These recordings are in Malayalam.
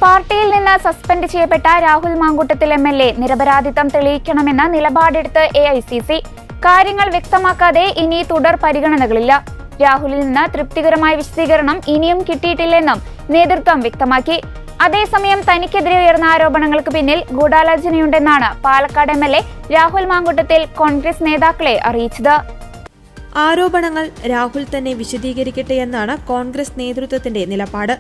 പാർട്ടിയിൽ നിന്ന് സസ്പെൻഡ് ചെയ്യപ്പെട്ട രാഹുൽ മാങ്കൂട്ടത്തിൽ എം.എൽ.എ. നിരപരാധിത്വം തെളിയിക്കണമെന്ന നിലപാടെടുത്ത് AICC. കാര്യങ്ങൾ വ്യക്തമാക്കാതെ ഇനി തുടർ പരിഗണനകളില്ല. രാഹുലിൽ നിന്ന് തൃപ്തികരമായ വിശദീകരണം ഇനിയും കിട്ടിയിട്ടില്ലെന്നും നേതൃത്വം വ്യക്തമാക്കി. അതേസമയം തനിക്കെതിരെ ഉയർന്ന ആരോപണങ്ങൾക്ക് പിന്നിൽ ഗൂഢാലോചനയുണ്ടെന്നാണ് പാലക്കാട് എം.എൽ.എ. രാഹുൽ മാങ്കൂട്ടത്തിൽ കോൺഗ്രസ് നേതാക്കളെ അറിയിച്ചത്. ആരോപണങ്ങൾ രാഹുൽ തന്നെ വിശദീകരിക്കട്ടെയെന്നാണ് കോൺഗ്രസ് നേതൃത്വത്തിന്റെ നിലപാട്.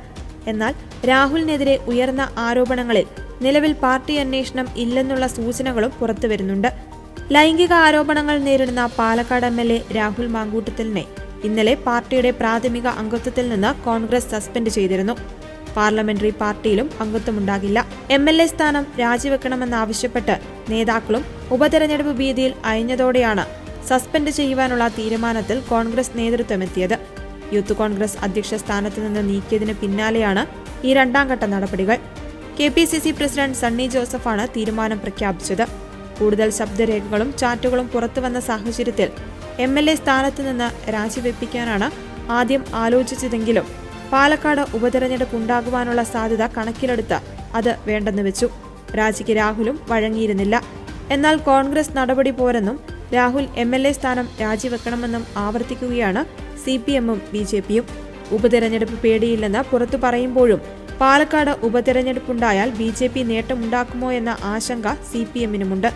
എന്നാൽ രാഹുലിനെതിരെ ഉയർന്ന ആരോപണങ്ങളിൽ നിലവിൽ പാർട്ടി അന്വേഷണം ഇല്ലെന്നുള്ള സൂചനകളും പുറത്തുവരുന്നുണ്ട്. ലൈംഗിക ആരോപണങ്ങൾ നേരിടുന്ന പാലക്കാട് എം.എൽ.എ. രാഹുൽ മാങ്കൂട്ടത്തിലിനെ ഇന്നലെ പാർട്ടിയുടെ പ്രാഥമിക അംഗത്വത്തിൽ നിന്ന് കോൺഗ്രസ് സസ്പെൻഡ് ചെയ്തിരുന്നു. പാർലമെന്ററി പാർട്ടിയിലും അംഗത്വമുണ്ടാകില്ല. എം.എൽ.എ. സ്ഥാനം രാജിവെക്കണമെന്നാവശ്യപ്പെട്ട് നേതാക്കളും ഉപതെരഞ്ഞെടുപ്പ് ഭീതിയിൽ അയഞ്ഞതോടെയാണ് സസ്പെൻഡ് ചെയ്യുവാനുള്ള തീരുമാനത്തിൽ കോൺഗ്രസ് നേതൃത്വമെത്തിയത്. യൂത്ത് കോൺഗ്രസ് അധ്യക്ഷ സ്ഥാനത്ത് നിന്ന് നീക്കിയതിന് പിന്നാലെയാണ് ഈ രണ്ടാം ഘട്ട നടപടികൾ. KPCC പ്രസിഡന്റ് സണ്ണി ജോസഫാണ് തീരുമാനം പ്രഖ്യാപിച്ചത്. കൂടുതൽ ശബ്ദരേഖകളും ചാറ്റുകളും പുറത്തുവന്ന സാഹചര്യത്തിൽ എം.എൽ.എ. സ്ഥാനത്ത് നിന്ന് രാജിവെപ്പിക്കാനാണ് ആദ്യം ആലോചിച്ചതെങ്കിലും പാലക്കാട് ഉപതെരഞ്ഞെടുപ്പ് ഉണ്ടാകുവാനുള്ള സാധ്യത കണക്കിലെടുത്ത് അത് വേണ്ടെന്ന് വെച്ചു. രാജിക്ക് രാഹുലും വഴങ്ങിയിരുന്നില്ല. എന്നാൽ കോൺഗ്രസ് നടപടി പോരെന്നും രാഹുൽ എം.എൽ.എ. സ്ഥാനം രാജിവെക്കണമെന്നും ആവർത്തിക്കുകയാണ് CPM-ഉം BJP-യും. ഉപതെരഞ്ഞെടുപ്പ് പേടിയില്ലെന്ന് പുറത്തു പറയുമ്പോഴും പാലക്കാട് ഉപതെരഞ്ഞെടുപ്പുണ്ടായാൽ BJP നേട്ടമുണ്ടാക്കുമോ എന്ന ആശങ്ക CPM-നുമുണ്ട്.